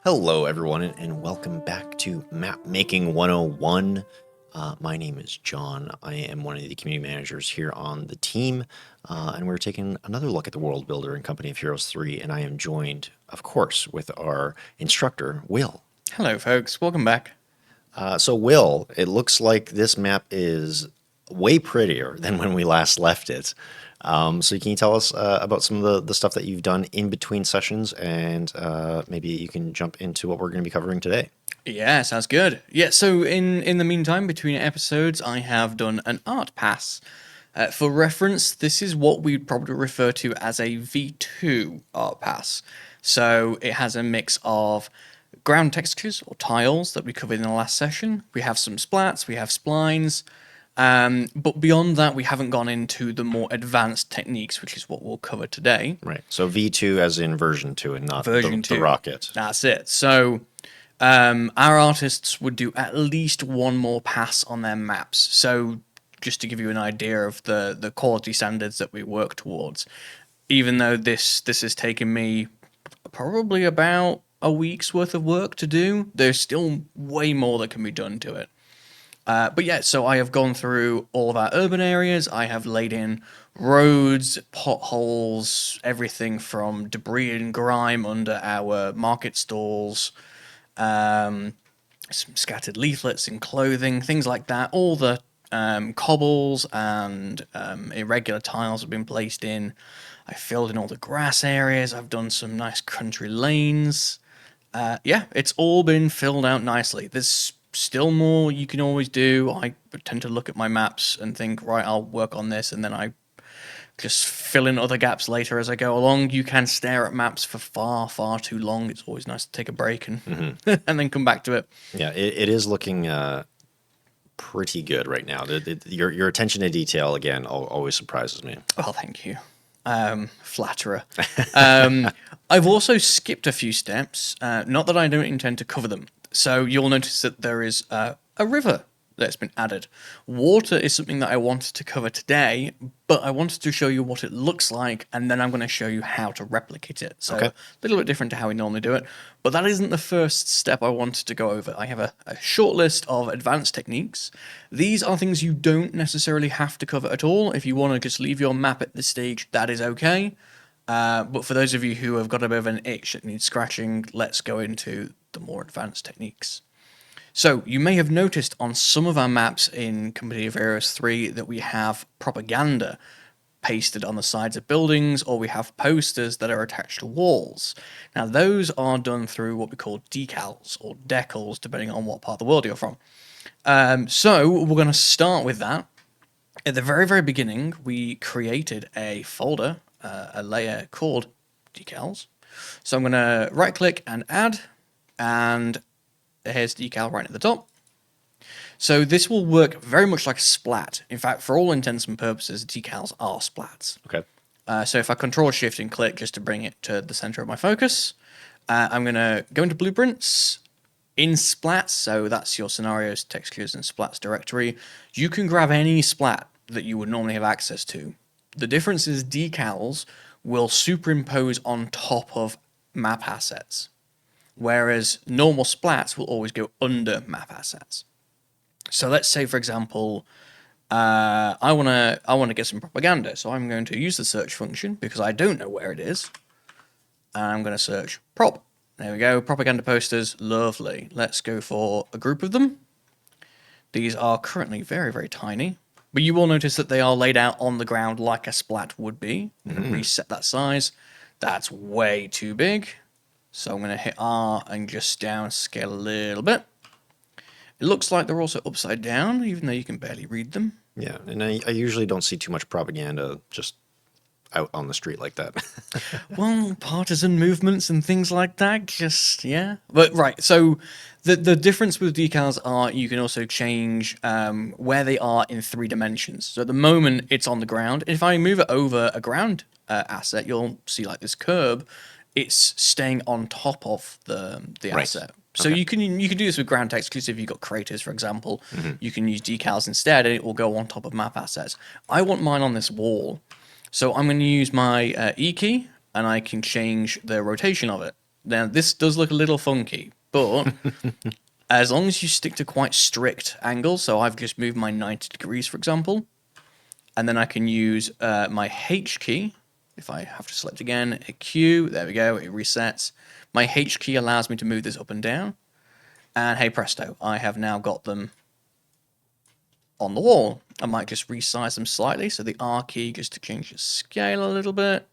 Hello, everyone, and welcome back to Map Making 101. My name is John. I am one of the community managers here on the team, and we're taking another look at the World Builder and Company of Heroes 3, and I am joined, of course, with our instructor, Will. Hello, folks. Welcome back. So, Will, it looks like this map is way prettier than when we last left it. So can you tell us about some of the stuff that you've done in between sessions, and maybe you can jump into what we're going to be covering today? Yeah, sounds good. Yeah, so in the meantime, between episodes, I have done an art pass. For reference, this is what we'd probably refer to as a V2 art pass. So it has a mix of ground textures or tiles that we covered in the last session. We have some splats, we have splines. But beyond that, we haven't gone into the more advanced techniques, which is what we'll cover today. Right. So V2 as in version 2 and not Version the 2. rocket. That's it. So our artists would do at least one more pass on their maps. So just to give you an idea of the quality standards that we work towards, even though this has taken me probably about a week's worth of work to do, there's still way more that can be done to it. But yeah, so I have gone through all of our urban areas. I have laid in roads, potholes, everything from debris and grime under our market stalls, some scattered leaflets and clothing, things like that. All the cobbles and irregular tiles have been placed in. I filled in all the grass areas. I've done some nice country lanes. Yeah, it's all been filled out nicely. There's still more you can always do. I tend to look at my maps and think, right, I'll work on this, and then I just fill in other gaps later as I go along. You can stare at maps for far, far too long. It's always nice to take a break and and then come back to it. Yeah, it is looking pretty good right now. Your attention to detail, again, always surprises me. Well, thank you. Flatterer. I've also skipped a few steps, not that I don't intend to cover them. So you'll notice that there is a river that's been added. Water is something that I wanted to cover today, but I wanted to show you what it looks like, and then I'm going to show you how to replicate it. So Okay. a little bit different to how we normally do it, but that isn't the first step I wanted to go over. I have a short list of advanced techniques. These are things you don't necessarily have to cover at all. If you want to just leave your map at this stage, that is okay. But for those of you who have got a bit of an itch that needs scratching, let's go into the more advanced techniques. So you may have noticed on some of our maps in Company of Heroes 3 that we have propaganda pasted on the sides of buildings, or we have posters that are attached to walls. Now those are done through what we call decals or decals, depending on what part of the world you're from. So we're going to start with that. At the very, very beginning, we created a folder, a layer called decals. So I'm going to right click and add, and here's decal right at the top. So this will work very much like a splat. In fact, for all intents and purposes, decals are splats. Okay. So if I Control Shift and click just to bring it to the center of my focus, I'm going to go into Blueprints, in splats, so that's your scenarios, textures, and splats directory. You can grab any splat that you would normally have access to. The difference is decals will superimpose on top of map assets, whereas normal splats will always go under map assets. So let's say, for example, I wanna get some propaganda, so I'm going to use the search function because I don't know where it is. And I'm going to search prop. There we go, propaganda posters, lovely. Let's go for a group of them. These are currently very, very tiny, but you will notice that they are laid out on the ground like a splat would be. I'm going to reset that size. That's way too big. So I'm going to hit R and just downscale a little bit. It looks like they're also upside down, even though you can barely read them. Yeah, and I usually don't see too much propaganda just out on the street like that. Well, partisan movements and things like that, just, yeah. But right, so the difference with decals are you can also change where they are in 3 dimensions. So at the moment, it's on the ground. If I move it over a ground asset, you'll see like this curb. It's staying on top of the Right. asset. So Okay. you can do this with ground text, because if you've got craters, for example, you can use decals instead, and it will go on top of map assets. I want mine on this wall. So I'm going to use my E key, and I can change the rotation of it. Now, this does look a little funky, but as long as you stick to quite strict angles, so I've just moved my 90 degrees, for example, and then I can use my H key. If I have to select again, a Q, there we go, it resets. My H key allows me to move this up and down. And hey presto, I have now got them on the wall. I might just resize them slightly, so the R key just to change the scale a little bit.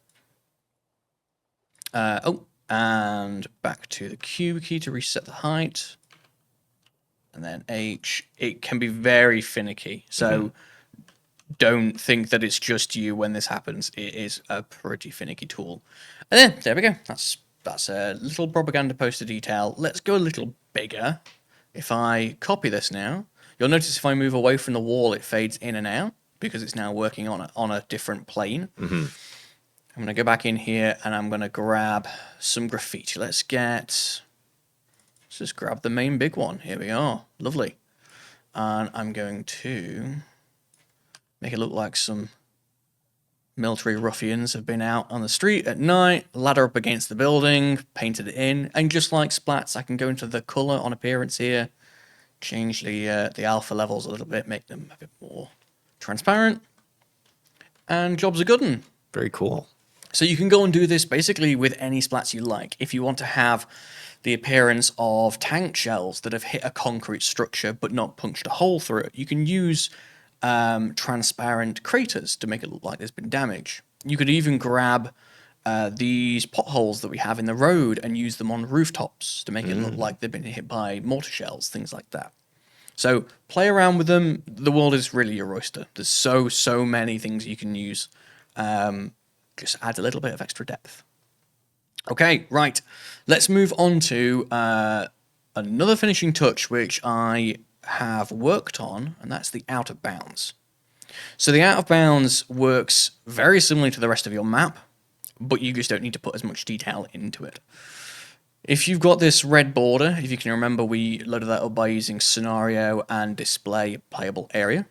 And back to the Q key to reset the height. And then H. It can be very finicky, so don't think that it's just you when this happens. It is a pretty finicky tool. And then, there we go. That's a little propaganda poster detail. Let's go a little bigger. If I copy this now, you'll notice if I move away from the wall, it fades in and out because it's now working on a different plane. I'm going to go back in here and I'm going to grab some graffiti. Let's just grab the main big one. Here we are. Lovely. And I'm going to make it look like some military ruffians have been out on the street at night, ladder up against the building, painted it in, and just like splats, I can go into the color on appearance here, change the alpha levels a little bit, make them a bit more transparent, and job's a good one. Very cool. So you can go and do this basically with any splats you like. If you want to have the appearance of tank shells that have hit a concrete structure but not punched a hole through it, you can use transparent craters to make it look like there's been damage. You could even grab these potholes that we have in the road and use them on rooftops to make it look like they've been hit by mortar shells, things like that. So play around with them. The world is really your oyster. There's so many things you can use. Just add a little bit of extra depth. Okay, right. Let's move on to another finishing touch, which I have worked on, and that's the out of bounds. So the out of bounds works very similarly to the rest of your map, but you just don't need to put as much detail into it. If you've got this red border, if you can remember, we loaded that up by using scenario and display playable area.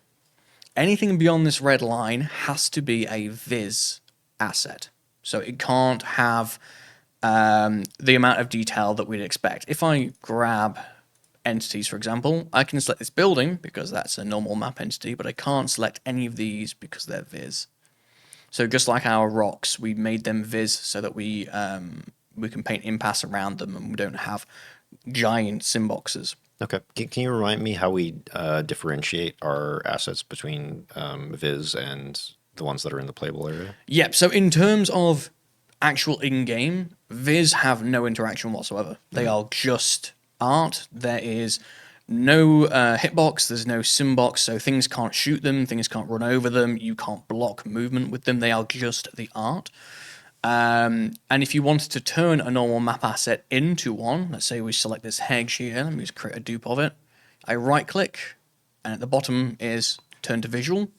Anything beyond this red line has to be a viz asset. So it can't have the amount of detail that we'd expect. If I grab entities, for example, I can select this building because that's a normal map entity, but I can't select any of these because they're viz. So just like our rocks, we made them viz so that we can paint impasse around them and we don't have giant sim boxes. Okay. Can you remind me how we differentiate our assets between viz and the ones that are in the playable area? Yep. So in terms of actual in-game, viz have no interaction whatsoever. They are just art. There is no hitbox, there's no simbox, so things can't shoot them, things can't run over them, you can't block movement with them, they are just the art. And if you wanted to turn a normal map asset into one, let's say we select this hedge here, let me just create a dupe of it, I right click, and at the bottom is turn to visual,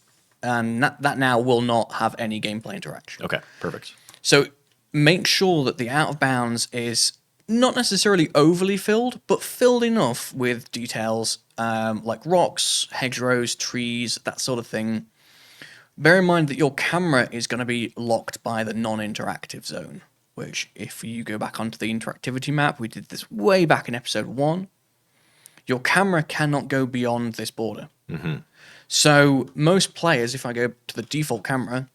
and that now will not have any gameplay interaction. Okay, perfect. So make sure that the out of bounds is not necessarily overly filled, but filled enough with details like rocks, hedgerows, trees, that sort of thing. Bear in mind that your camera is going to be locked by the non-interactive zone, which if you go back onto the interactivity map, we did this way back in episode 1, your camera cannot go beyond this border. So most players, if I go to the default camera,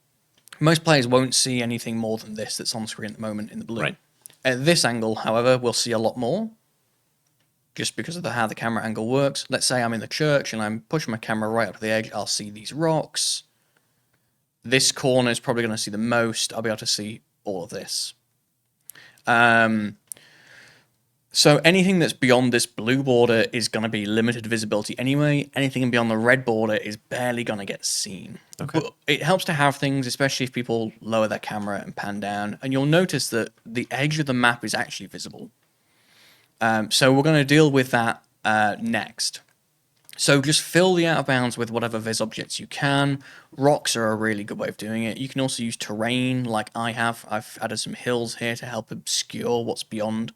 most players won't see anything more than this that's on screen at the moment in the blue. Right. At this angle, however, we'll see a lot more, just because of how the camera angle works. Let's say I'm in the church and I'm pushing my camera right up to the edge, I'll see these rocks. This corner is probably going to see the most. I'll be able to see all of this. So anything that's beyond this blue border is going to be limited visibility anyway. Anything beyond the red border is barely going to get seen. Okay. But it helps to have things, especially if people lower their camera and pan down. And you'll notice that the edge of the map is actually visible. So we're going to deal with that next. So just fill the out of bounds with whatever viz objects you can. Rocks are a really good way of doing it. You can also use terrain like I have. I've added some hills here to help obscure what's beyond.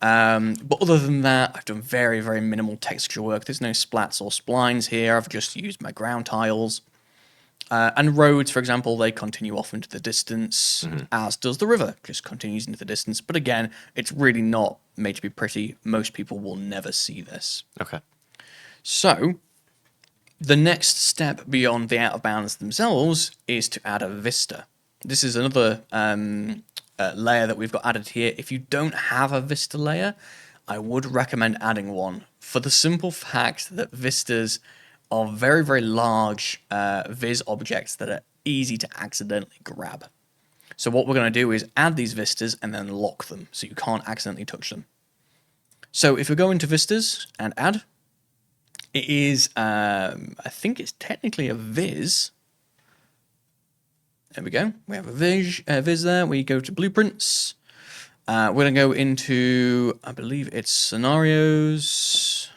But other than that, I've done very, very minimal texture work. There's no splats or splines here. I've just used my ground tiles. And roads, for example, they continue off into the distance, as does the river, just continues into the distance. But again, it's really not made to be pretty. Most people will never see this. Okay. So, the next step beyond the out of bounds themselves is to add a vista. This is another layer that we've got added here. If you don't have a vista layer, I would recommend adding one for the simple fact that vistas are very, very large viz objects that are easy to accidentally grab. So what we're going to do is add these vistas and then lock them so you can't accidentally touch them. So if we go into vistas and add, it is, I think it's technically a viz. There we go. We have a viz there. We go to blueprints. We're going to go into, I believe it's scenarios.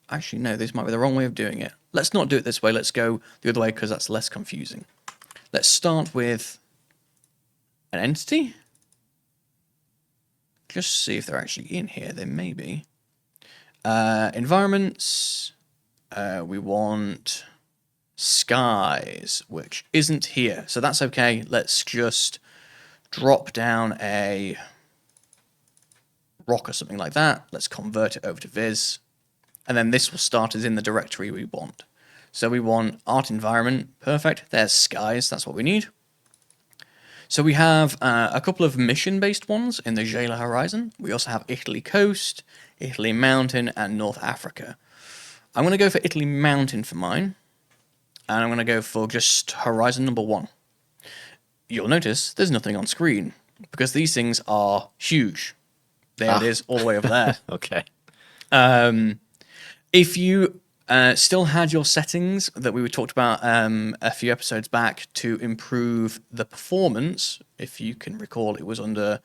Actually, no, this might be the wrong way of doing it. Let's not do it this way. Let's go the other way because that's less confusing. Let's start with an entity. Just see if they're actually in here. They may be. Environments. We want skies, which isn't here. So that's okay. Let's just drop down a rock or something like that. Let's convert it over to viz. And then this will start as in the directory we want. So we want art environment. Perfect. There's skies. That's what we need. So we have a couple of mission-based ones in the Gela Horizon. We also have Italy Coast, Italy Mountain, and North Africa. I'm going to go for Italy Mountain for mine. And I'm going to go for just Horizon number 1. You'll notice there's nothing on screen because these things are huge. There it is, all the way over there. Okay. If you still had your settings that we talked about a few episodes back to improve the performance, if you can recall, it was under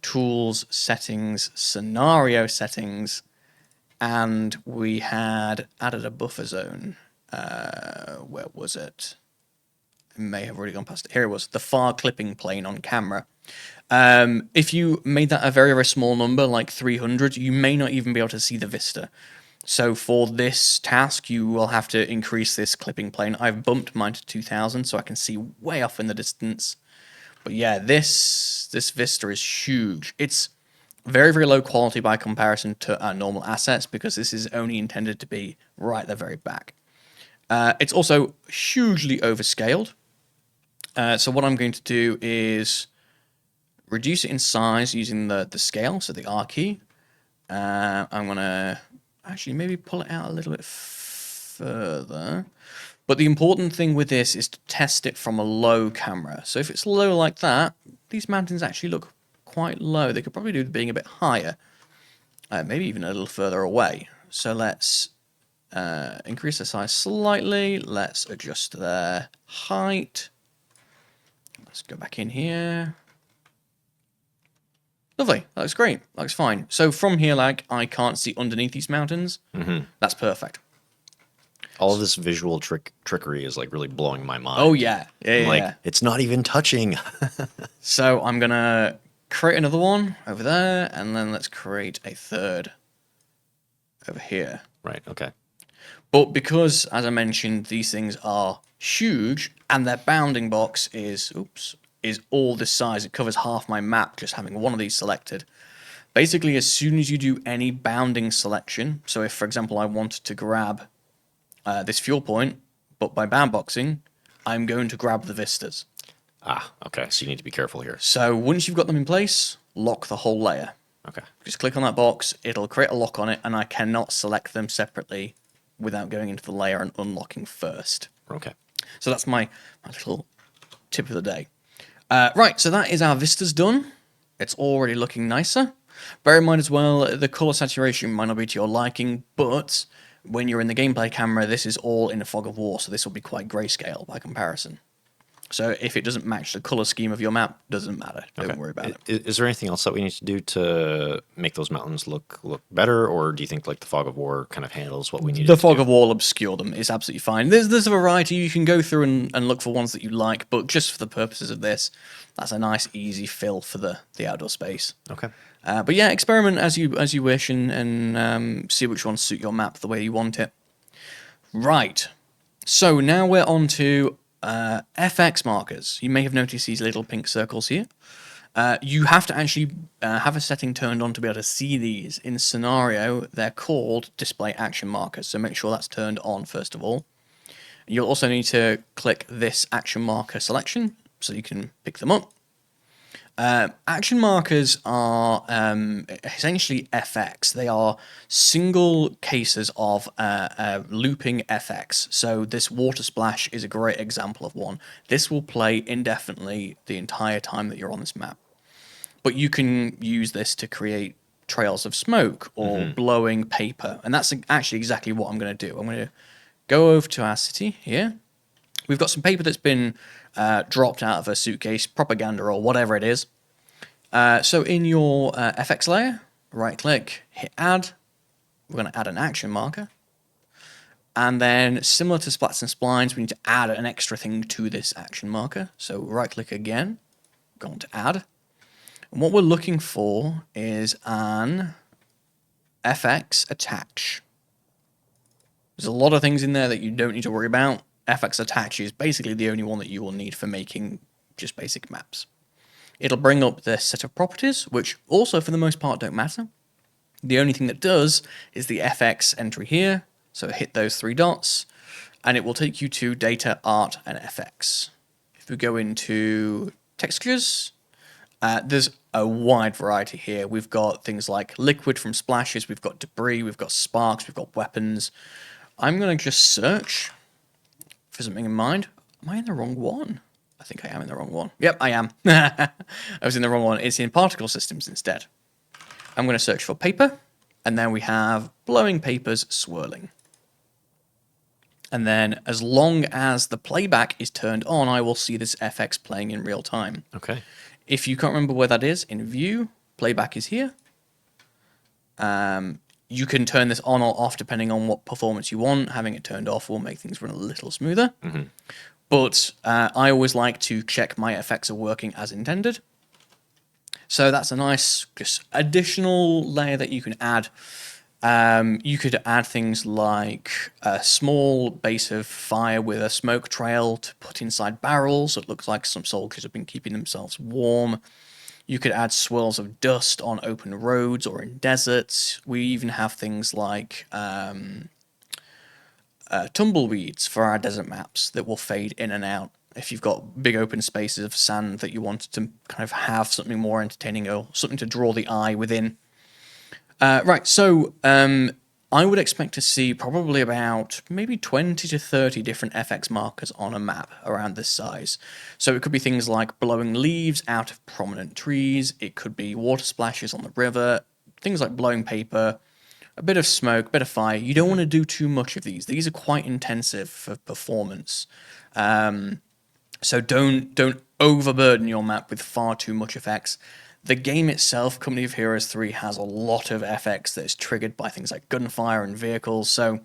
Tools, Settings, Scenario Settings, and we had added a buffer zone. Where was it? I may have already gone past it. Here it was, the far clipping plane on camera. If you made that a very, very small number, like 300, you may not even be able to see the vista. So for this task, you will have to increase this clipping plane. I've bumped mine to 2000 so I can see way off in the distance. But yeah, this vista is huge. It's very, very low quality by comparison to our normal assets because this is only intended to be right at the very back. It's also hugely overscaled. So what I'm going to do is reduce it in size using the scale, so the R key. I'm going to actually maybe pull it out a little bit further. But the important thing with this is to test it from a low camera. So if it's low like that, these mountains actually look quite low. They could probably do with being a bit higher, maybe even a little further away. So let's increase the size slightly. Let's adjust their height. Let's go back in here. Lovely. That looks great. That looks fine. So from here, like, I can't see underneath these mountains. That's perfect. All of this visual trickery is like really blowing my mind. Oh, yeah. Yeah, Like, yeah. it's not even touching. So I'm going to create another one over there, and then let's create a third over here. Right, okay. But because, as I mentioned, these things are huge, and their bounding box is all this size. It covers half my map just having one of these selected. Basically, as soon as you do any bounding selection, so if, for example, I want to grab this fuel point, but by bound boxing, I'm going to grab the vistas. Ah, okay, so you need to be careful here. So once you've got them in place, lock the whole layer. Okay. Just click on that box, it'll create a lock on it, and I cannot select them separately without going into the layer and unlocking first. Okay. So that's my little tip of the day. Right, so that is our vistas done. It's already looking nicer. Bear in mind as well, the color saturation might not be to your liking, but when you're in the gameplay camera, this is all in a fog of war, so this will be quite grayscale by comparison. So if it doesn't match the color scheme of your map, doesn't matter. Don't worry about it. Is there anything else that we need to do to make those mountains look better, or do you think like the fog of war kind of handles what we need? The fog of war will obscure them. It's absolutely fine. There's a variety. You can go through and look for ones that you like, but just for the purposes of this, that's a nice, easy fill for the outdoor space. Okay. But yeah, experiment as you wish and see which ones suit your map the way you want it. Right. So now we're on to FX markers. You may have noticed these little pink circles here. You have to actually have a setting turned on to be able to see these. In scenario, they're called display action markers, so make sure that's turned on first of all. You'll also need to click this action marker selection so you can pick them up. Action markers are essentially FX. They are single cases of looping FX. So this water splash is a great example of one. This will play indefinitely the entire time that you're on this map. But you can use this to create trails of smoke or blowing paper. And that's actually exactly what I'm going to do. I'm going to go over to our city here. We've got some paper that's been dropped out of a suitcase, propaganda or whatever it is. So in your FX layer, right click, hit add. We're going to add an action marker. And then similar to splats and splines, we need to add an extra thing to this action marker. So right click again, go on to add. And what we're looking for is an FX attach. There's a lot of things in there that you don't need to worry about. FX attach is basically the only one that you will need for making just basic maps. It'll bring up this set of properties, which also for the most part don't matter. The only thing that does is the FX entry here. So hit those three dots and it will take you to data, art, and FX. If we go into textures, there's a wide variety here. We've got things like liquid from splashes, we've got debris, we've got sparks, we've got weapons. I'm going to just search for something in mind. Am I in the wrong one? I think I am in the wrong one. Yep, I am. I was in the wrong one. It's in particle systems instead. I'm going to search for paper, and then we have blowing papers swirling. And then as long as the playback is turned on, I will see this FX playing in real time. Okay. If you can't remember where that is, in view, playback is here. You can turn this on or off depending on what performance you want. Having it turned off will make things run a little smoother. But I always like to check my effects are working as intended. So that's a nice just additional layer that you can add. You could add things like a small base of fire with a smoke trail to put inside barrels. So it looks like some soldiers have been keeping themselves warm. You could add swirls of dust on open roads or in deserts. We even have things like tumbleweeds for our desert maps that will fade in and out. If you've got big open spaces of sand that you want to kind of have something more entertaining or something to draw the eye within. Right, so I would expect to see probably about maybe 20 to 30 different FX markers on a map around this size. So it could be things like blowing leaves out of prominent trees, it could be water splashes on the river, things like blowing paper, a bit of smoke, a bit of fire. You don't want to do too much of these. These are quite intensive for performance. So don't overburden your map with far too much effects. The game itself, Company of Heroes 3, has a lot of FX that is triggered by things like gunfire and vehicles, so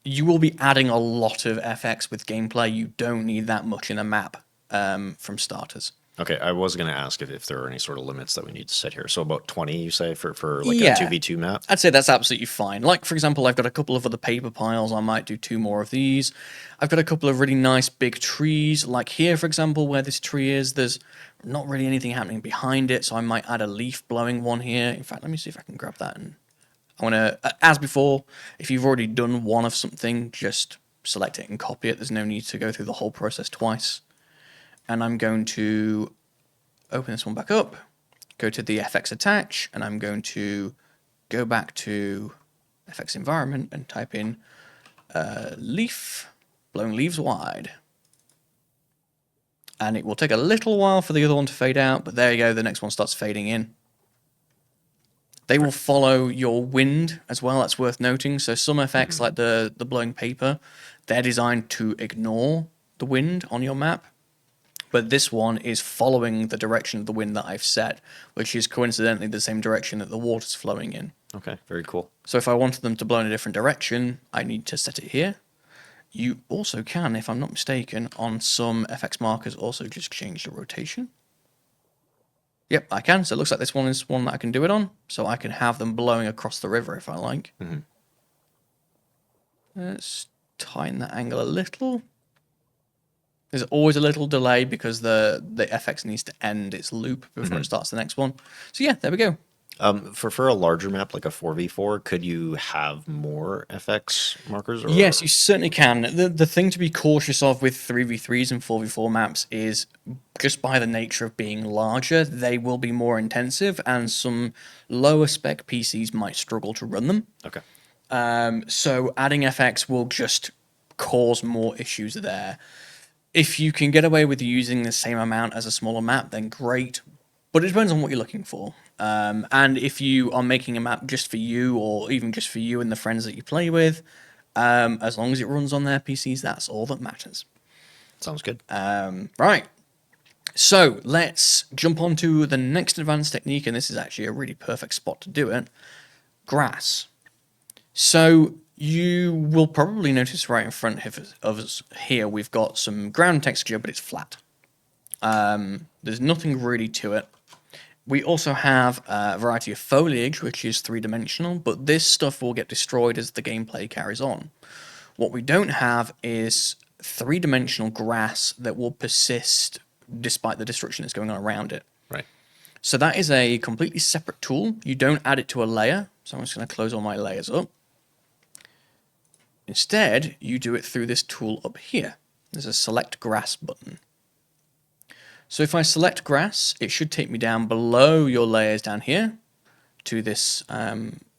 you will be adding a lot of FX with gameplay. You don't need that much in a map from starters. Okay, I was going to ask if there are any sort of limits that we need to set here. So about 20, you say, for like Yeah. a 2v2 map? I'd say that's absolutely fine. Like, for example, I've got a couple of other paper piles. I might do 2 more of these. I've got a couple of really nice big trees. Like here, for example, where this tree is, there's not really anything happening behind it, so I might add a leaf blowing one here. In fact, let me see if I can grab that. And I want to, as before, if you've already done one of something, just select it and copy it. There's no need to go through the whole process twice. And I'm going to open this one back up, go to the FX attach, and I'm going to go back to FX environment and type in leaf, blowing leaves wide. And it will take a little while for the other one to fade out, but there you go, the next one starts fading in. They will follow your wind as well, that's worth noting. So some effects like the blowing paper, they're designed to ignore the wind on your map. But this one is following the direction of the wind that I've set, which is coincidentally the same direction that the water's flowing in. Okay, very cool. So if I wanted them to blow in a different direction, I need to set it here. You also can, if I'm not mistaken, on some FX markers also just change the rotation. Yep, I can. So it looks like this one is one that I can do it on. So I can have them blowing across the river if I like. Let's tighten that angle a little. There's always a little delay because the FX needs to end its loop before it Mhm. starts the next one. So yeah, there we go. For a larger map like a 4v4, could you have more FX markers Yes, you or? certainly can. The thing to be cautious of with 3v3s and 4v4 maps is just by the nature of being larger, they will be more intensive, and some lower spec PCs might struggle to run them. Okay. So adding FX will just cause more issues there. If you can get away with using the same amount as a smaller map, then great. But it depends on what you're looking for. And if you are making a map just for you, or even just for you and the friends that you play with, as long as it runs on their PCs, that's all that matters. Sounds good. Right. So let's jump on to the next advanced technique, and this is actually a really perfect spot to do it. Grass. So you will probably notice right in front of us here, we've got some ground texture, but it's flat. There's nothing really to it. We also have a variety of foliage, which is three-dimensional, but this stuff will get destroyed as the gameplay carries on. What we don't have is three-dimensional grass that will persist despite the destruction that's going on around it. Right. So that is a completely separate tool. You don't add it to a layer. So I'm just going to close all my layers up. Instead, you do it through this tool up here. There's a select grass button. So if I select grass, it should take me down below your layers down here to this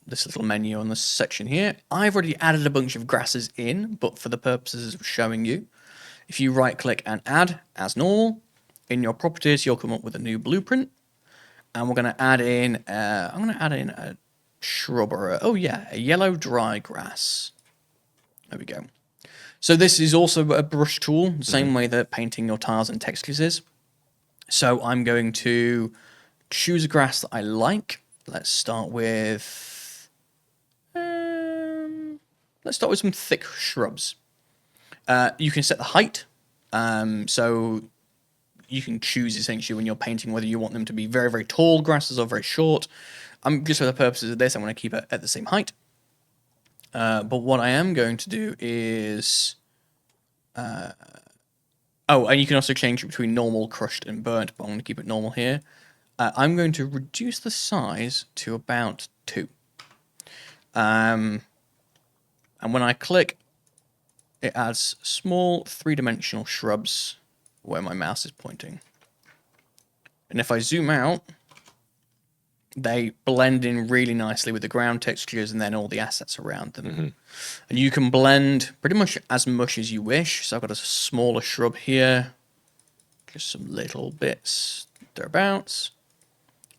this little menu on this section here. I've already added a bunch of grasses in, but for the purposes of showing you, if you right click and add as normal, in your properties, you'll come up with a new blueprint. And we're going to add in, I'm going to add in a shrub or a yellow dry grass. There we go. So this is also a brush tool, the same way that painting your tiles and textures is. So I'm going to choose a grass that I like. Let's start with some thick shrubs. You can set the height. So you can choose essentially when you're painting whether you want them to be very, very tall grasses or very short. Just for the purposes of this, I'm going to keep it at the same height. But what I am going to do is... oh, and you can also change between normal, crushed, and burnt, but I'm going to keep it normal here. I'm going to reduce the size to about 2. And when I click, it adds small three-dimensional shrubs where my mouse is pointing. And if I zoom out, they blend in really nicely with the ground textures and then all the assets around them. And you can blend pretty much as much as you wish. So I've got a smaller shrub here, just some little bits thereabouts.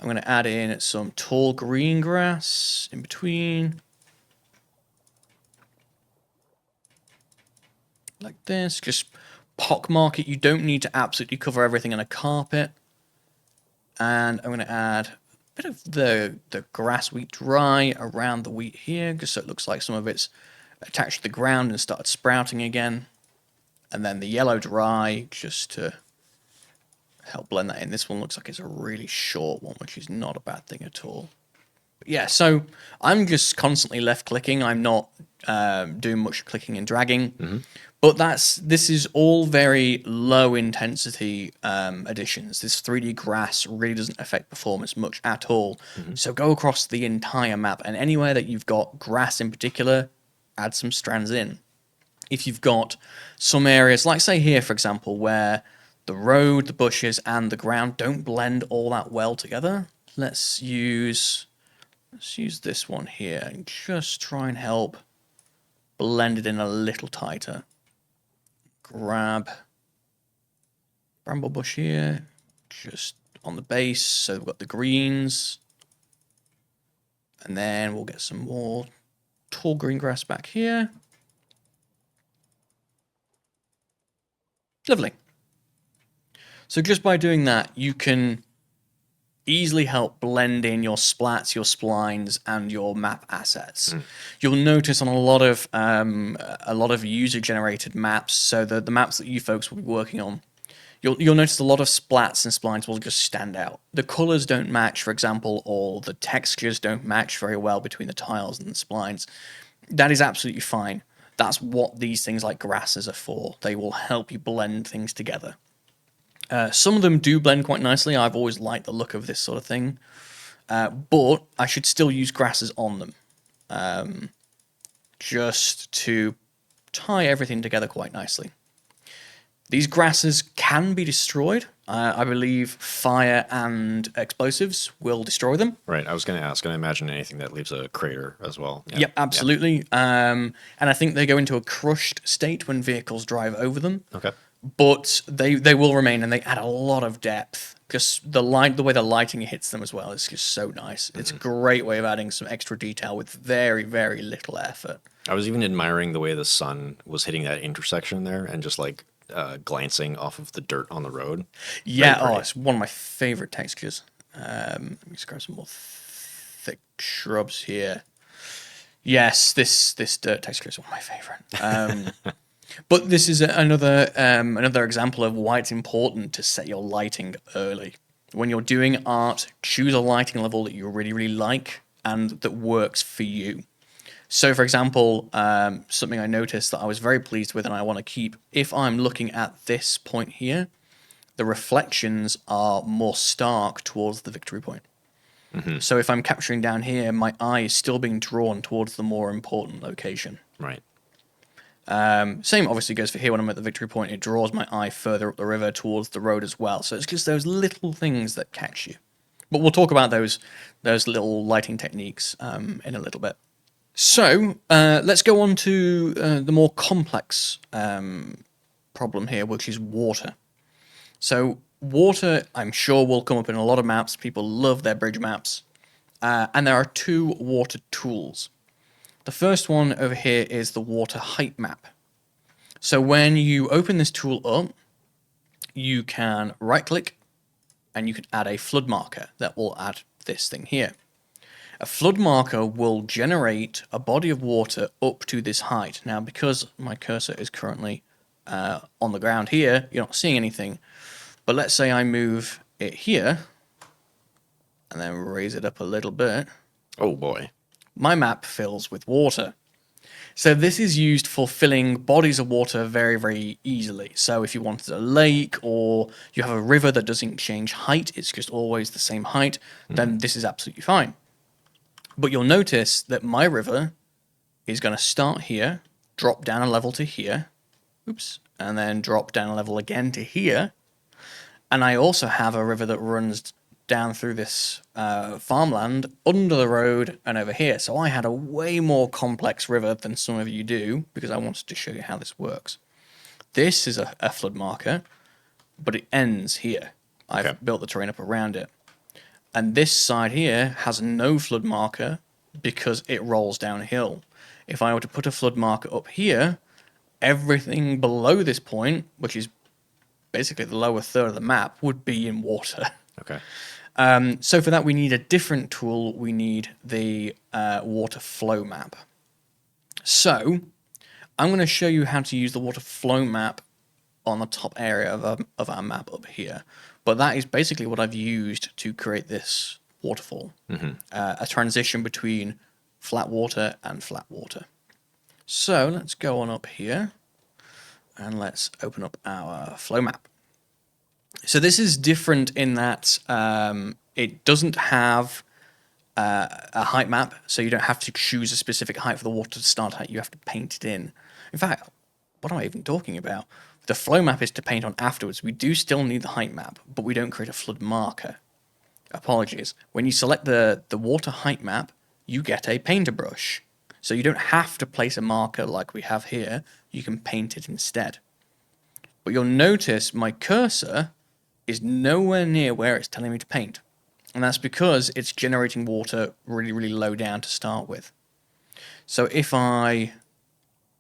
I'm going to add in some tall green grass in between. Like this, just pockmark it. You don't need to absolutely cover everything in a carpet. And I'm going to add a bit of the grass wheat dry around the wheat here, just so it looks like some of it's attached to the ground and started sprouting again. And then the yellow dry, just to help blend that in. This one looks like it's a really short one, which is not a bad thing at all. But yeah, so I'm just constantly left clicking. I'm not doing much clicking and dragging. But this is all very low intensity additions. This 3D grass really doesn't affect performance much at all. So go across the entire map, and anywhere that you've got grass in particular, add some strands in. If you've got some areas, like say here for example, where the road, the bushes, and the ground don't blend all that well together, let's use this one here and just try and help blend it in a little tighter. Grab bramble bush here, just on the base, so we've got the greens. And then we'll get some more tall green grass back here. Lovely. So just by doing that, you can easily help blend in your splats, your splines, and your map assets. You'll notice on a lot of user-generated maps, so the maps that you folks will be working on, you'll notice a lot of splats and splines will just stand out. The colors don't match, for example, or the textures don't match very well between the tiles and the splines. That is absolutely fine. That's what these things like grasses are for. They will help you blend things together. Some of them do blend quite nicely. I've always liked the look of this sort of thing. But I should still use grasses on them. Just to tie everything together quite nicely. These grasses can be destroyed. I believe fire and explosives will destroy them. Right. I was going to ask, and I imagine anything that leaves a crater as well. Yeah. Yep, absolutely. And I think they go into a crushed state when vehicles drive over them. Okay. But they will remain, and they add a lot of depth. Just the way the lighting hits them as well is just so nice. It's a great way of adding some extra detail with very, very little effort. I was even admiring the way the sun was hitting that intersection there and just like glancing off of the dirt on the road. Yeah, Very pretty. it's one of my favorite textures. Let me just grab some more thick shrubs here. Yes, this dirt texture is one of my favorite. But this is another example of why it's important to set your lighting early. When you're doing art, choose a lighting level that you really, really like and that works for you. So, for example, something I noticed that I was very pleased with and I want to keep, if I'm looking at this point here, the reflections are more stark towards the victory point. So if I'm capturing down here, my eye is still being drawn towards the more important location. Right. Same obviously goes for here when I'm at the victory point. It draws my eye further up the river towards the road as well. So it's just those little things that catch you. But we'll talk about those little lighting techniques in a little bit. So let's go on to the more complex problem here, which is water. So water, I'm sure, will come up in a lot of maps. People love their bridge maps. And there are two water tools. The first one over here is the water height map. So when you open this tool up, you can right click and you can add a flood marker that will add this thing here. A flood marker will generate a body of water up to this height. Now, because my cursor is currently on the ground here, you're not seeing anything. But let's say I move it here and then raise it up a little bit. Oh boy. My map fills with water. So this is used for filling bodies of water very, very easily. So if you wanted a lake or you have a river that doesn't change height, it's just always the same height, then this is absolutely fine. But you'll notice that my river is going to start here, drop down a level to here, and then drop down a level again to here. And I also have a river that runs down through this farmland under the road and over here. So I had a way more complex river than some of you do because I wanted to show you how this works. This is a flood marker, but it ends here. I've built the terrain up around it. And this side here has no flood marker because it rolls downhill. If I were to put a flood marker up here, everything below this point, which is basically the lower third of the map, would be in water. Okay. So for that, we need a different tool. We need the water flow map. So I'm going to show you how to use the water flow map on the top area of our map up here. But that is basically what I've used to create this waterfall, a transition between flat water and flat water. So let's go on up here and let's open up our flow map. So this is different in that it doesn't have a height map, so you don't have to choose a specific height for the water to start at. You have to paint it in. In fact, what am I even talking about? The flow map is to paint on afterwards. We do still need the height map, but we don't create a flood marker. Apologies. When you select the water height map, you get a painter brush. So you don't have to place a marker like we have here. You can paint it instead. But you'll notice my cursor is nowhere near where it's telling me to paint. And that's because it's generating water really, really low down to start with. So if I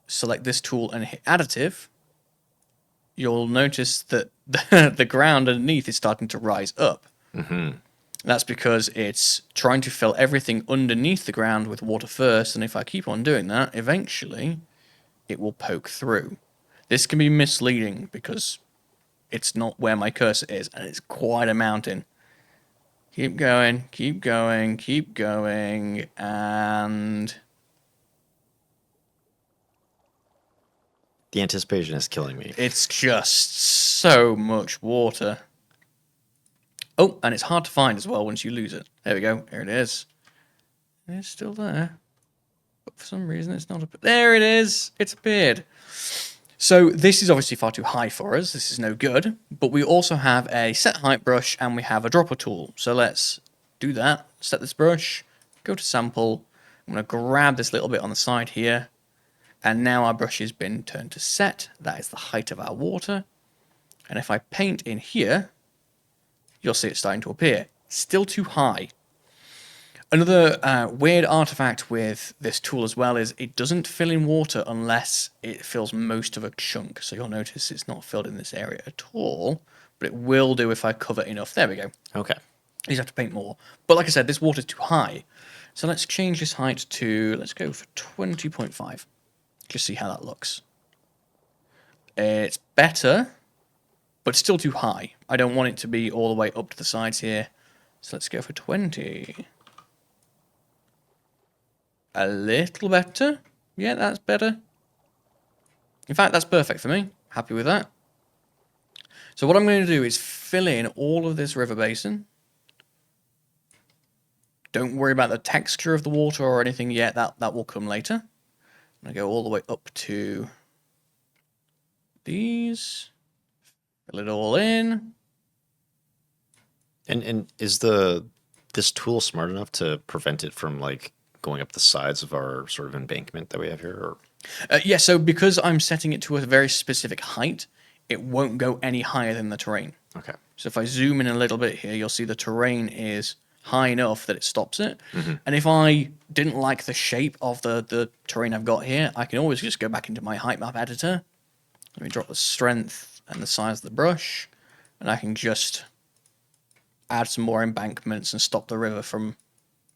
select this tool and hit additive, you'll notice that the ground underneath is starting to rise up. That's because it's trying to fill everything underneath the ground with water first, and if I keep on doing that, eventually it will poke through. This can be misleading because it's not where my cursor is, and it's quite a mountain. Keep going, keep going, keep going, and The anticipation is killing me. It's just so much water. Oh, and it's hard to find as well once you lose it. There we go. Here it is. It's still there. But for some reason it's not. There it is. It's appeared. So this is obviously far too high for us. This is no good. But we also have a set height brush and we have a dropper tool. So let's do that. Set this brush. Go to sample. I'm going to grab this little bit on the side here. And now our brush has been turned to set. That is the height of our water. And if I paint in here, you'll see it's starting to appear. Still too high. Another weird artifact with this tool as well is it doesn't fill in water unless it fills most of a chunk. So you'll notice it's not filled in this area at all, but it will do if I cover enough. There we go. Okay. You just have to paint more. But like I said, this water's too high. So let's change this height to, let's go for 20.5. Just see how that looks. It's better, but still too high. I don't want it to be all the way up to the sides here. So let's go for 20. A little better. Yeah, that's better. In fact, that's perfect for me. Happy with that. So what I'm going to do is fill in all of this river basin. Don't worry about the texture of the water or anything yet. That will come later. I'm going to go all the way up to these. Fill it all in. And is this tool smart enough to prevent it from like going up the sides of our sort of embankment that we have here? Or? Yeah, so because I'm setting it to a very specific height, it won't go any higher than the terrain. Okay. So if I zoom in a little bit here, you'll see the terrain is high enough that it stops it. Mm-hmm. And if I didn't like the shape of the terrain I've got here, I can always just go back into my height map editor. Let me drop the strength and the size of the brush, and I can just add some more embankments and stop the river from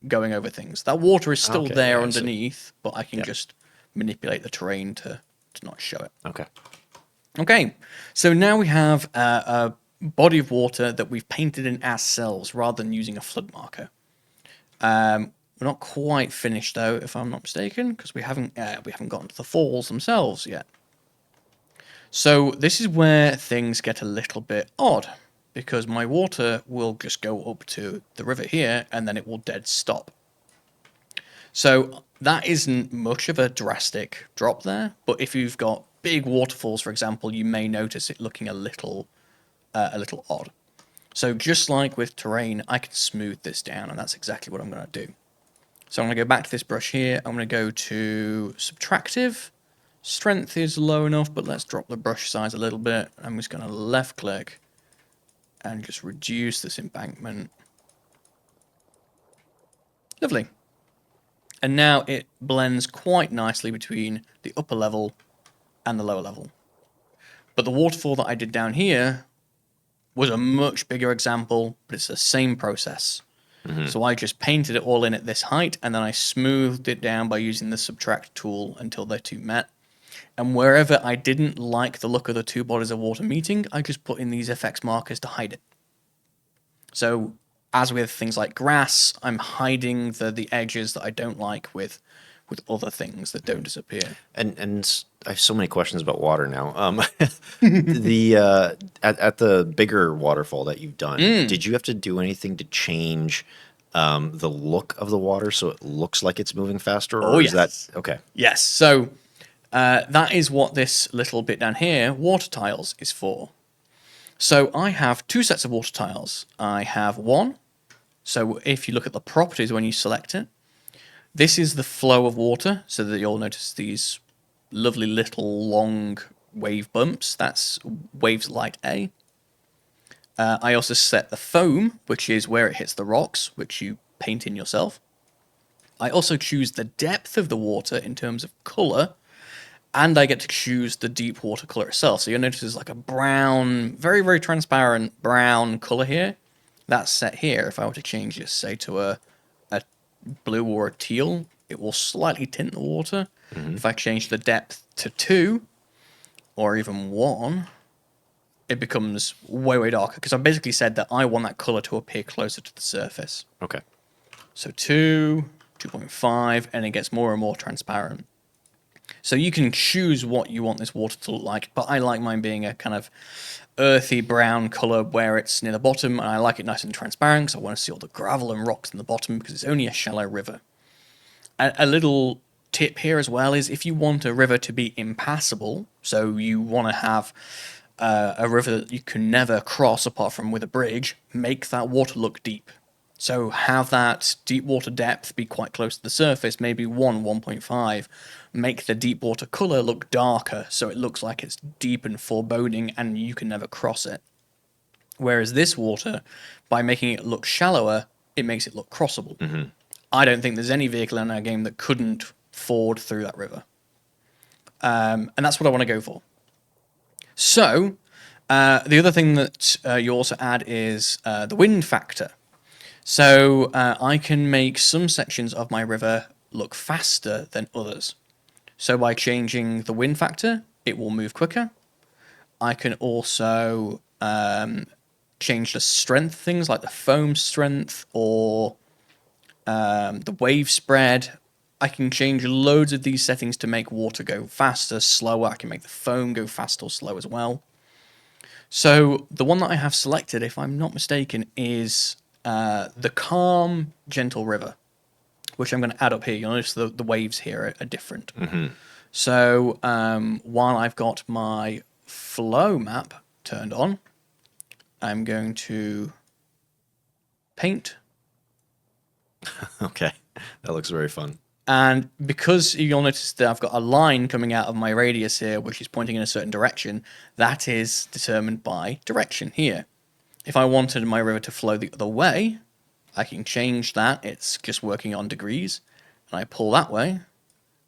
going over things. That water is still there underneath, but I can just manipulate the terrain to not show it. Okay. Okay, so now we have a body of water that we've painted in ourselves rather than using a flood marker. We're not quite finished though, if I'm not mistaken, because we haven't gotten to the falls themselves yet. So this is where things get a little bit odd, because my water will just go up to the river here, and then it will dead stop. So that isn't much of a drastic drop there, but if you've got big waterfalls, for example, you may notice it looking a little odd. So just like with terrain, I can smooth this down, and that's exactly what I'm going to do. So I'm going to go back to this brush here. I'm going to go to subtractive. Strength is low enough, but let's drop the brush size a little bit. I'm just going to left click and just reduce this embankment. Lovely. And now it blends quite nicely between the upper level and the lower level. But the waterfall that I did down here was a much bigger example, but it's the same process. Mm-hmm. So I just painted it all in at this height, and then I smoothed it down by using the subtract tool until the two met. And wherever I didn't like the look of the two bodies of water meeting, I just put in these FX markers to hide it. So as with things like grass, I'm hiding the edges that I don't like with other things that don't disappear. And I have so many questions about water now. The at the bigger waterfall that you've done, did you have to do anything to change the look of the water so it looks like it's moving faster? Or is that okay? Yes. So that is what this little bit down here, water tiles, is for. So I have two sets of water tiles. I have one. So if you look at the properties when you select it, this is the flow of water, so that you'll notice these lovely little long wave bumps. That's waves light A. I also set the foam, which is where it hits the rocks, which you paint in yourself. I also choose the depth of the water in terms of colour, and I get to choose the deep water colour itself. So you'll notice there's like a brown, very, very transparent brown colour here. That's set here. If I were to change this, say, to a blue or a teal, it will slightly tint the water. Mm-hmm. If I change the depth to 2 or even 1, it becomes way, way darker, because I basically said that I want that color to appear closer to the surface. Okay. So 2, 2.5, and it gets more and more transparent. So you can choose what you want this water to look like, but I like mine being a kind of earthy brown color where it's near the bottom, and I like it nice and transparent because I want to see all the gravel and rocks in the bottom because it's only a shallow river. A little tip here as well is if you want a river to be impassable, so you want to have a river that you can never cross apart from with a bridge, make that water look deep. So have that deep water depth be quite close to the surface, maybe 1.5. Make the deep water color look darker so it looks like it's deep and foreboding and you can never cross it. Whereas this water, by making it look shallower, it makes it look crossable. Mm-hmm. I don't think there's any vehicle in our game that couldn't ford through that river. And that's what I want to go for. So, the other thing that you also add is the wind factor. So I can make some sections of my river look faster than others. So by changing the wind factor, it will move quicker. I can also change the strength things like the foam strength or the wave spread. I can change loads of these settings to make water go faster, slower. I can make the foam go fast or slow as well. So the one that I have selected, if I'm not mistaken, is the calm, gentle river, which I'm going to add up here. You'll notice the waves here are different. Mm-hmm. So while I've got my flow map turned on, I'm going to paint. Okay, that looks very fun. And because you'll notice that I've got a line coming out of my radius here, which is pointing in a certain direction, that is determined by direction here. If I wanted my river to flow the other way, I can change that. It's just working on degrees. And I pull that way,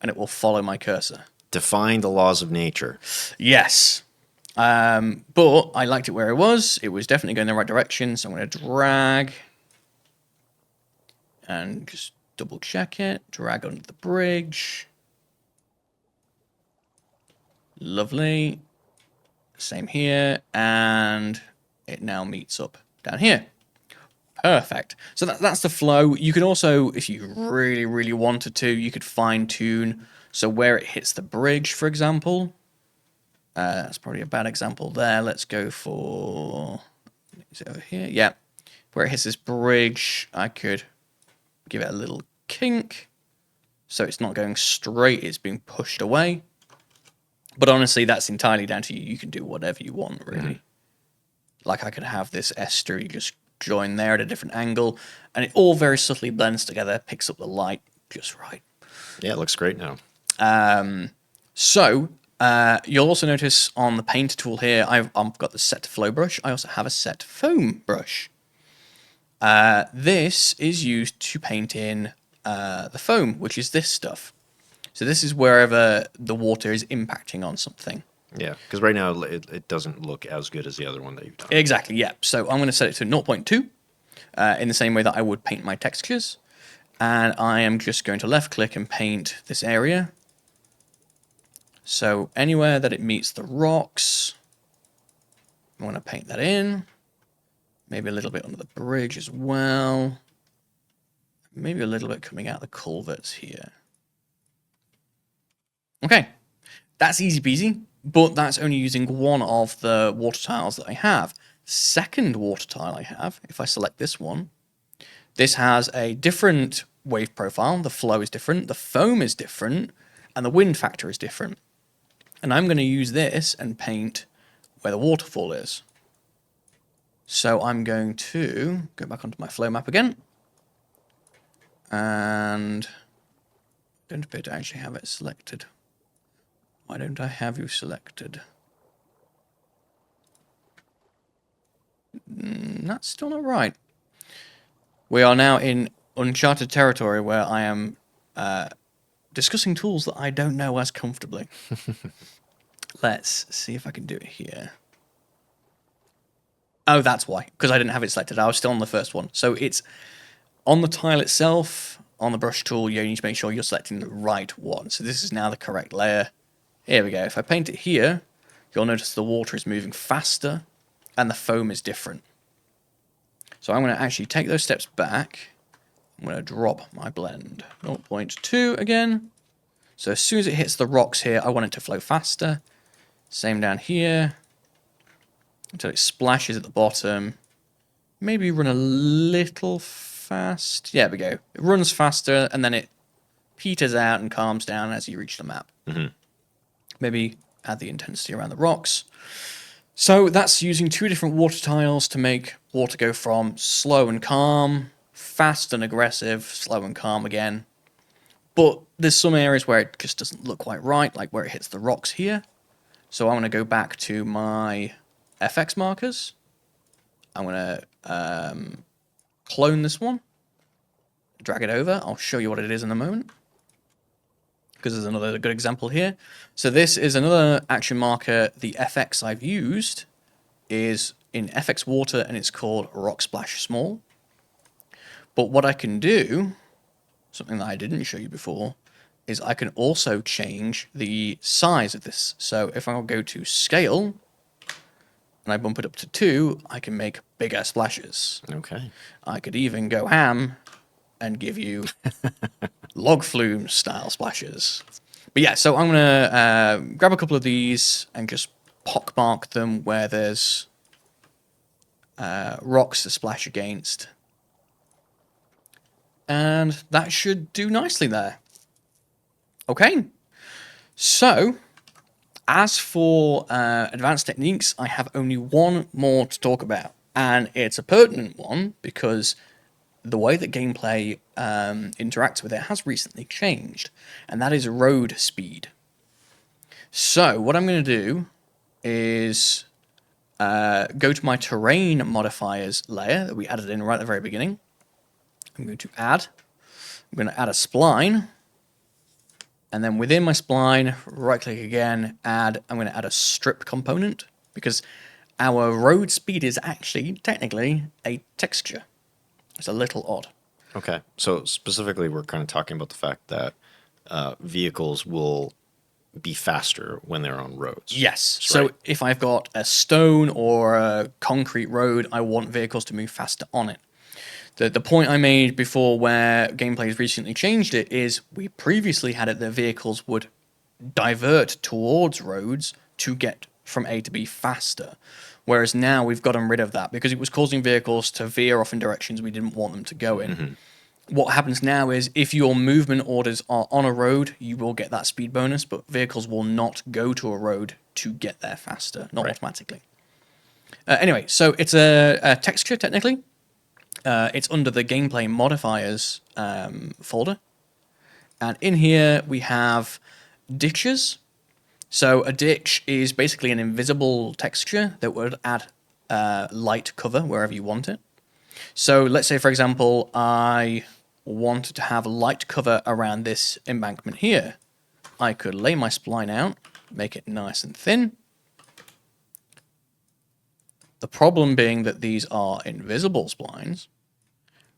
and it will follow my cursor. Define the laws of nature. Yes. But I liked it where it was. It was definitely going in the right direction. So I'm going to drag and just double check it. Drag onto the bridge. Lovely. Same here. And it now meets up down here. Perfect. So that's the flow. You can also, if you really, really wanted to, you could fine tune. So where it hits the bridge, for example, that's probably a bad example there. Let's go for, is it over here? Yeah. Where it hits this bridge, I could give it a little kink. So it's not going straight, it's being pushed away. But honestly, that's entirely down to you. You can do whatever you want, really. Mm-hmm. Like I could have this estuary just join there at a different angle, and it all very subtly blends together, picks up the light just right. Yeah, it looks great now. So you'll also notice on the paint tool here, I've got the set flow brush. I also have a set foam brush. This is used to paint in the foam, which is this stuff. So this is wherever the water is impacting on something. Yeah, because right now it doesn't look as good as the other one that you've done. Exactly, yeah. So I'm going to set it to 0.2 in the same way that I would paint my textures. And I am just going to left click and paint this area. So anywhere that it meets the rocks, I want to paint that in. Maybe a little bit under the bridge as well. Maybe a little bit coming out the culverts here. Okay, that's easy peasy, but that's only using one of the water tiles that I have. Second water tile I have, if I select this one, this has a different wave profile. The flow is different, the foam is different, and the wind factor is different. And I'm going to use this and paint where the waterfall is. So I'm going to go back onto my flow map again. And I don't appear to actually have it selected. Why don't I have you selected? That's still not right. We are now in uncharted territory where I am discussing tools that I don't know as comfortably. Let's see if I can do it here. Oh, that's why, because I didn't have it selected. I was still on the first one. So it's on the tile itself, on the brush tool, you need to make sure you're selecting the right one. So this is now the correct layer. Here we go. If I paint it here, you'll notice the water is moving faster and the foam is different. So I'm going to actually take those steps back. I'm going to drop my blend. 0.2 again. So as soon as it hits the rocks here, I want it to flow faster. Same down here. Until it splashes at the bottom. Maybe run a little fast. Yeah, there we go. It runs faster, and then it peters out and calms down as you reach the map. Maybe add the intensity around the rocks. So that's using two different water tiles to make water go from slow and calm, fast and aggressive, slow and calm again. But there's some areas where it just doesn't look quite right, like where it hits the rocks here. So I want to go back to my FX markers. I'm going to clone this one, drag it over. I'll show you what it is in a moment, because there's another good example here. So this is another action marker. The FX I've used is in FX Water, and it's called Rock Splash Small. But what I can do, something that I didn't show you before, is I can also change the size of this. So if I'll go to Scale, and I bump it up to 2, I can make bigger splashes. Okay. I could even go ham and give you log flume style splashes. But yeah, so I'm going to grab a couple of these and just pockmark them where there's rocks to splash against. And that should do nicely there. Okay, so as for advanced techniques, I have only one more to talk about. And it's a pertinent one because the way that gameplay interacts with it has recently changed. And that is road speed. So what I'm going to do is go to my terrain modifiers layer that we added in right at the very beginning. I'm going to add a spline. And then within my spline, right click again, I'm going to add a strip component, because our road speed is actually technically a texture. It's a little odd. Okay. So specifically, we're kind of talking about the fact that vehicles will be faster when they're on roads. Yes. That's So right. if I've got a stone or a concrete road, I want vehicles to move faster on it. The point I made before, where gameplay has recently changed it, is we previously had it that vehicles would divert towards roads to get from A to B faster. Whereas now we've gotten rid of that because it was causing vehicles to veer off in directions we didn't want them to go in. What happens now is if your movement orders are on a road, you will get that speed bonus, but vehicles will not go to a road to get there faster, not automatically. Anyway, so it's a texture technically. It's under the gameplay modifiers folder. And in here we have ditches. So a ditch is basically an invisible texture that would add light cover wherever you want it. So let's say, for example, I wanted to have light cover around this embankment here. I could lay my spline out, make it nice and thin. The problem being that these are invisible splines,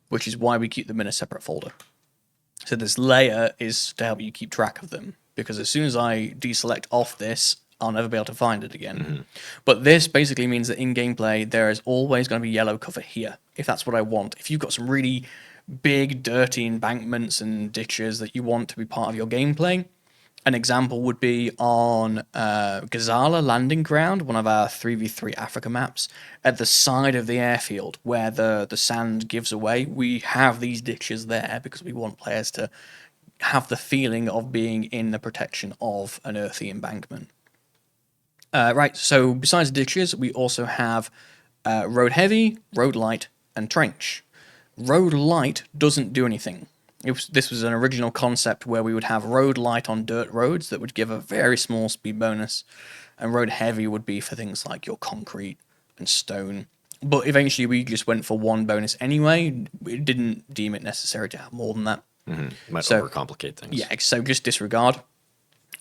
which is why we keep them in a separate folder. So this layer is to help you keep track of them, because as soon as I deselect off this, I'll never be able to find it again. But this basically means that in gameplay, there is always going to be yellow cover here, if that's what I want. If you've got some really big, dirty embankments and ditches that you want to be part of your gameplay, an example would be on Gazala Landing Ground, one of our 3v3 Africa maps, at the side of the airfield where the sand gives away. We have these ditches there because we want players to have the feeling of being in the protection of an earthy embankment. Right, so besides ditches, we also have road heavy, road light, and trench. Road light doesn't do anything. This was an original concept where we would have road light on dirt roads that would give a very small speed bonus, and road heavy would be for things like your concrete and stone. But eventually we just went for one bonus anyway. We didn't deem it necessary to have more than that. Might So- overcomplicate things. Yeah, so just disregard.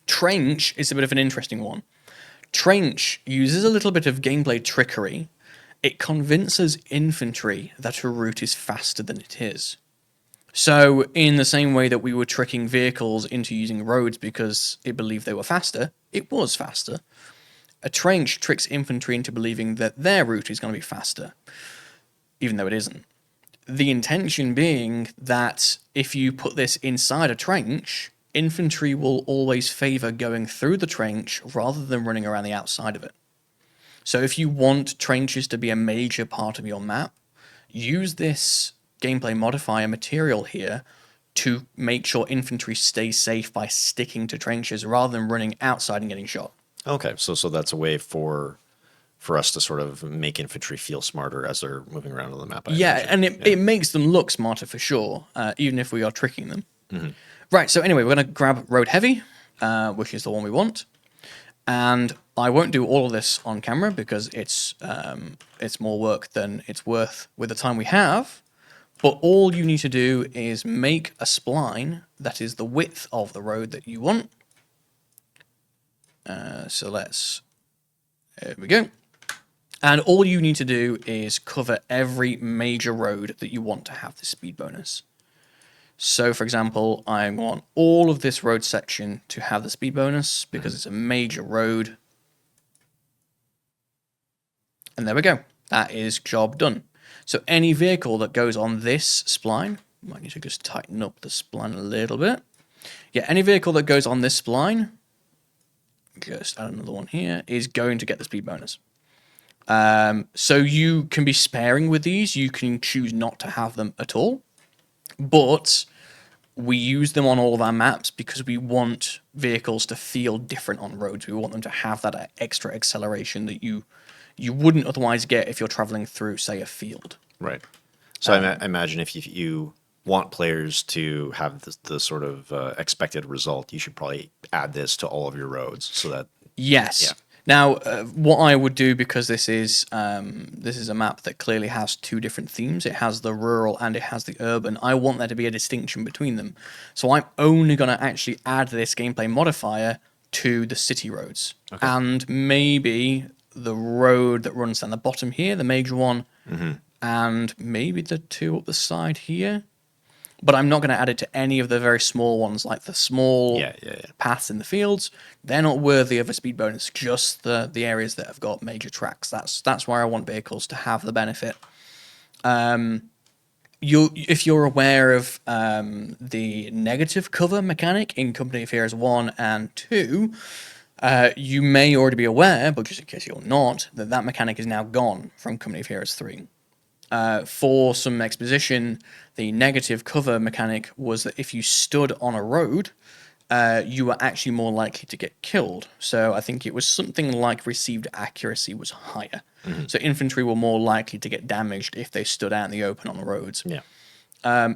Trench is a bit of an interesting one. Trench uses a little bit of gameplay trickery. It convinces infantry that a route is faster than it is. So, in the same way that we were tricking vehicles into using roads because it believed they were faster, it was faster. A trench tricks infantry into believing that their route is going to be faster, even though it isn't. The intention being that if you put this inside a trench, infantry will always favor going through the trench rather than running around the outside of it. So if you want trenches to be a major part of your map, use this gameplay modifier material here to make sure infantry stays safe by sticking to trenches rather than running outside and getting shot. Okay, so that's a way for us to sort of make infantry feel smarter as they're moving around on the map. I Yeah, imagine. and it makes them look smarter for sure, even if we are tricking them. Right, so anyway, we're going to grab Road Heavy, which is the one we want. And I won't do all of this on camera because it's more work than it's worth with the time we have. But all you need to do is make a spline that is the width of the road that you want. There we go. And all you need to do is cover every major road that you want to have the speed bonus. So, for example, I want all of this road section to have the speed bonus because it's a major road. And there we go. That is job done. So any vehicle that goes on this spline, might need to just tighten up the spline a little bit. Yeah, any vehicle that goes on this spline, just add another one here, is going to get the speed bonus. So you can be sparing with these. You can choose not to have them at all. But we use them on all of our maps because we want vehicles to feel different on roads. We want them to have that extra acceleration that you wouldn't otherwise get if you're traveling through, say, a field. Right. So I imagine if you want players to have the sort of expected result, you should probably add this to all of your roads so that. Yes. Yeah. Now, what I would do, because this is a map that clearly has two different themes. It has the rural and it has the urban. I want there to be a distinction between them. So I'm only going to actually add this gameplay modifier to the city roads. Okay. And maybe the road that runs down the bottom here, the major one, and maybe the two up the side here. But I'm not going to add it to any of the very small ones, like the small paths in the fields. They're not worthy of a speed bonus, just the areas that have got major tracks. That's where I want vehicles to have the benefit. If you're aware of the negative cover mechanic in Company of Heroes 1 and 2, you may already be aware, but just in case you're not, that mechanic is now gone from Company of Heroes 3. For some exposition, the negative cover mechanic was that if you stood on a road, you were actually more likely to get killed. So I think it was something like received accuracy was higher. So infantry were more likely to get damaged if they stood out in the open on the roads. Yeah.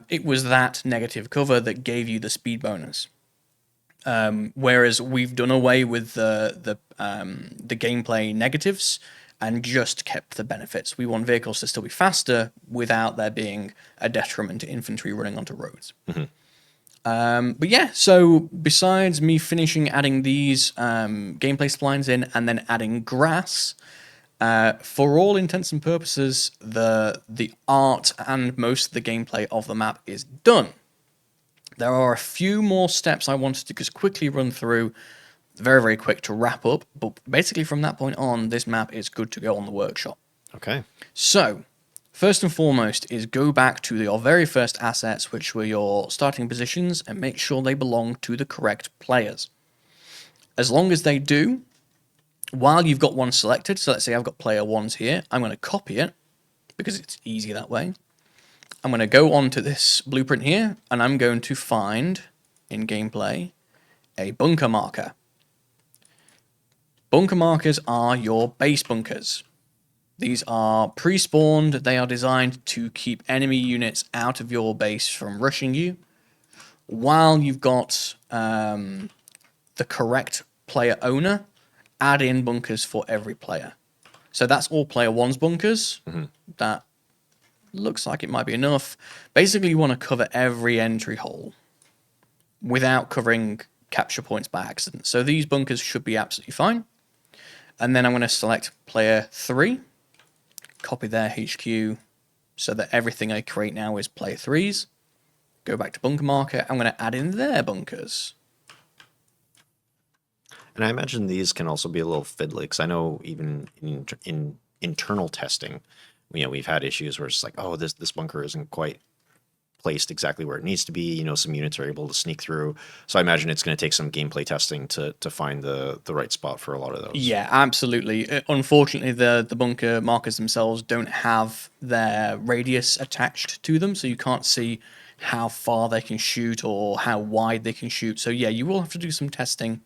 It was that negative cover that gave you the speed bonus. Whereas we've done away with the gameplay negatives and just kept the benefits. We want vehicles to still be faster without there being a detriment to infantry running onto roads. But yeah, so besides me finishing adding these gameplay splines in and then adding grass, for all intents and purposes, the art and most of the gameplay of the map is done. There are a few more steps I wanted to just quickly run through, very, very quick to wrap up, but basically from that point on, this map is good to go on the workshop. Okay. So, first and foremost is go back to your very first assets, which were your starting positions, and make sure they belong to the correct players. As long as they do, while you've got one selected, so let's say I've got player 1's here, I'm going to copy it, because it's easy that way. I'm going to go on to this blueprint here, and I'm going to find, in gameplay, a bunker marker. Bunker markers are your base bunkers. These are pre-spawned. They are designed to keep enemy units out of your base from rushing you, while you've got the correct player owner. Add in bunkers for every player. So that's all player 1's bunkers. That looks like it might be enough. Basically, you want to cover every entry hole without covering capture points by accident. So these bunkers should be absolutely fine. And then I'm going to select player 3, copy their HQ so that everything I create now is player 3's. Go back to bunker marker. I'm going to add in their bunkers. And I imagine these can also be a little fiddly, because I know even in internal testing, we've had issues where it's like, oh, this bunker isn't quite placed exactly where it needs to be. You know, some units are able to sneak through. So I imagine it's going to take some gameplay testing to find the right spot for a lot of those. Yeah, absolutely. Unfortunately, the bunker markers themselves don't have their radius attached to them, so you can't see how far they can shoot or how wide they can shoot. So yeah, you will have to do some testing,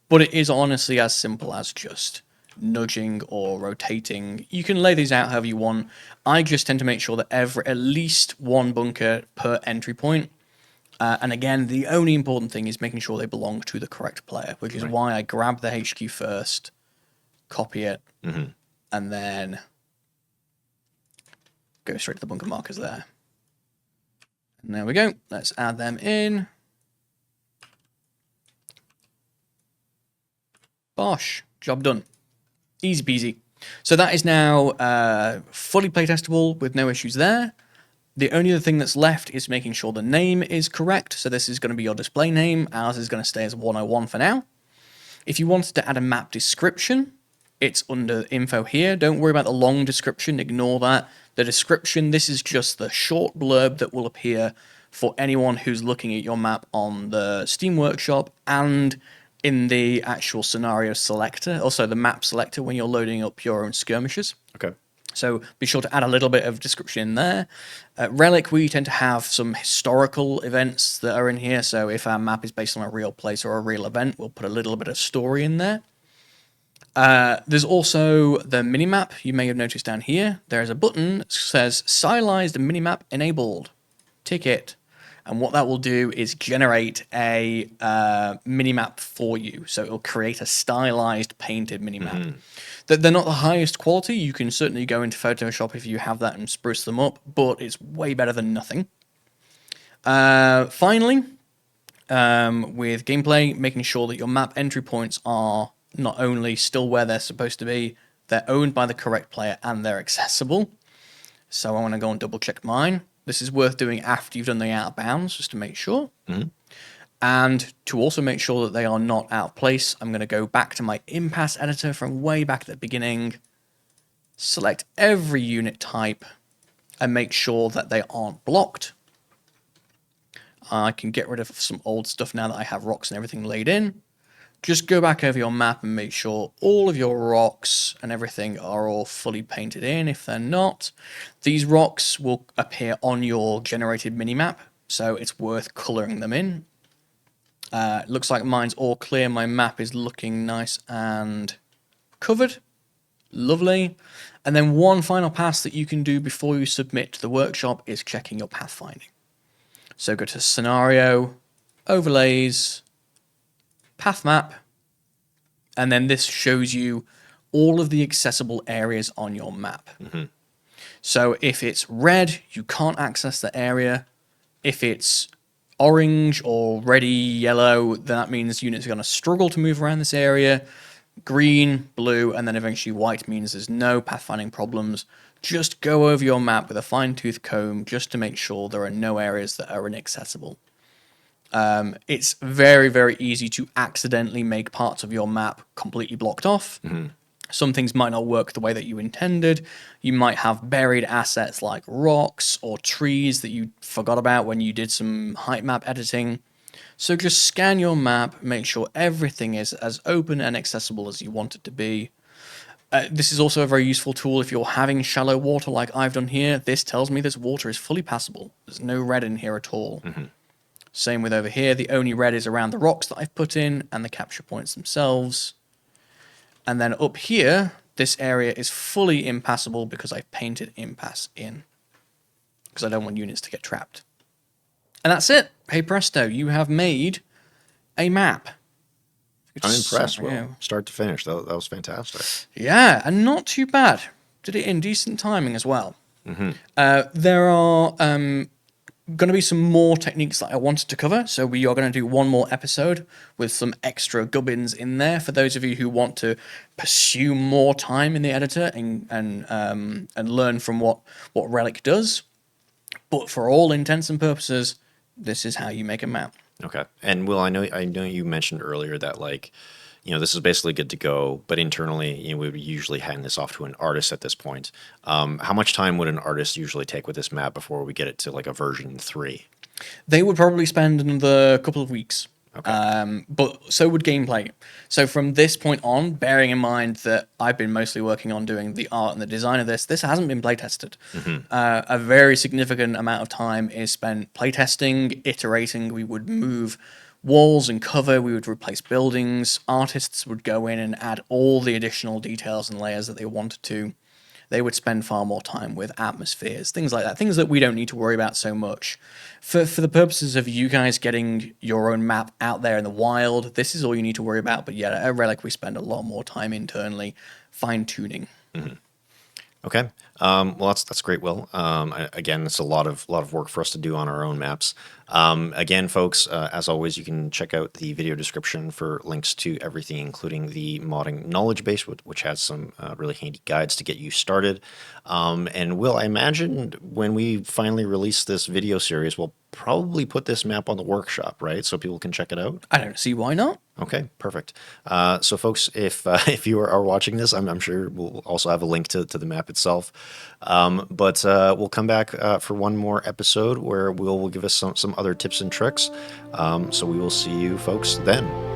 but it is honestly as simple as just nudging or rotating. You can lay these out however you want. I just tend to make sure that at least one bunker per entry point. And again, the only important thing is making sure they belong to the correct player, which is why I grab the HQ first, copy it, and then go straight to the bunker markers there. And there we go. Let's add them in. Bosh. Job done. Easy peasy. So that is now fully playtestable with no issues there. The only other thing that's left is making sure the name is correct. So this is going to be your display name. Ours is going to stay as 101 for now. If you wanted to add a map description, it's under info here. Don't worry about the long description. Ignore that. The description, this is just the short blurb that will appear for anyone who's looking at your map on the Steam Workshop and in the actual scenario selector, also the map selector when you're loading up your own skirmishes. Okay. So be sure to add a little bit of description in there. Relic, we tend to have some historical events that are in here. So if our map is based on a real place or a real event, we'll put a little bit of story in there. There's also the minimap. You may have noticed down here, there's a button that says stylized minimap enabled. Tick it. And what that will do is generate a minimap for you. So it will create a stylized painted minimap. They're not the highest quality. You can certainly go into Photoshop if you have that and spruce them up, but it's way better than nothing. Finally, with gameplay, making sure that your map entry points are not only still where they're supposed to be, they're owned by the correct player and they're accessible. So I want to go and double check mine. This is worth doing after you've done the out of bounds, just to make sure. And to also make sure that they are not out of place, I'm going to go back to my impasse editor from way back at the beginning, select every unit type, and make sure that they aren't blocked. I can get rid of some old stuff now that I have rocks and everything laid in. Just go back over your map and make sure all of your rocks and everything are all fully painted in. If they're not, these rocks will appear on your generated minimap, so it's worth colouring them in. Looks like mine's all clear. My map is looking nice and covered. Lovely. And then one final pass that you can do before you submit to the workshop is checking your pathfinding. So go to Scenario, Overlays, Path Map, and then this shows you all of the accessible areas on your map. So if it's red, you can't access the area. If it's orange or reddy yellow, then that means units are going to struggle to move around this area. Green, blue, and then eventually white means there's no pathfinding problems. Just go over your map with a fine-tooth comb just to make sure there are no areas that are inaccessible. It's very, very easy to accidentally make parts of your map completely blocked off. Some things might not work the way that you intended. You might have buried assets like rocks or trees that you forgot about when you did some height map editing. So just scan your map, make sure everything is as open and accessible as you want it to be. This is also a very useful tool if you're having shallow water like I've done here. This tells me this water is fully passable. There's no red in here at all. Same with over here. The only red is around the rocks that I've put in and the capture points themselves. And then up here, this area is fully impassable because I've painted impasse in. Because I don't want units to get trapped. And that's it. Hey presto, you have made a map. I'm impressed, Will. Start to finish. That was fantastic. Yeah, and not too bad. Did it in decent timing as well. There are going to be some more techniques that I wanted to cover, so we are going to do one more episode with some extra gubbins in there for those of you who want to pursue more time in the editor and learn from what Relic does. But for all intents and purposes, this is how you make a map. Okay. And Will, I know you mentioned earlier that like this is basically good to go, but internally, we would usually hand this off to an artist at this point. How much time would an artist usually take with this map before we get it to like a version 3? They would probably spend another couple of weeks. Okay. But so would gameplay. So from this point on, bearing in mind that I've been mostly working on doing the art and the design of this hasn't been playtested. A very significant amount of time is spent playtesting, iterating. We would move walls and cover, we would replace buildings. Artists would go in and add all the additional details and layers that they wanted to. They would spend far more time with atmospheres, things like that, things that we don't need to worry about so much. For the purposes of you guys getting your own map out there in the wild, this is all you need to worry about. But yeah, at Relic, we spend a lot more time internally fine tuning. Okay. Well, that's great, Will. Again, it's a lot of work for us to do on our own maps. Again, folks, as always, you can check out the video description for links to everything, including the modding knowledge base, which has some really handy guides to get you started. And Will, I imagine when we finally release this video series, we'll probably put this map on the workshop, right? So people can check it out. I don't see why not. Okay, perfect. So, folks, if if you are watching this, I'm sure we'll also have a link to the map itself. But we'll come back for one more episode where Will give us some other tips and tricks. So we will see you folks then.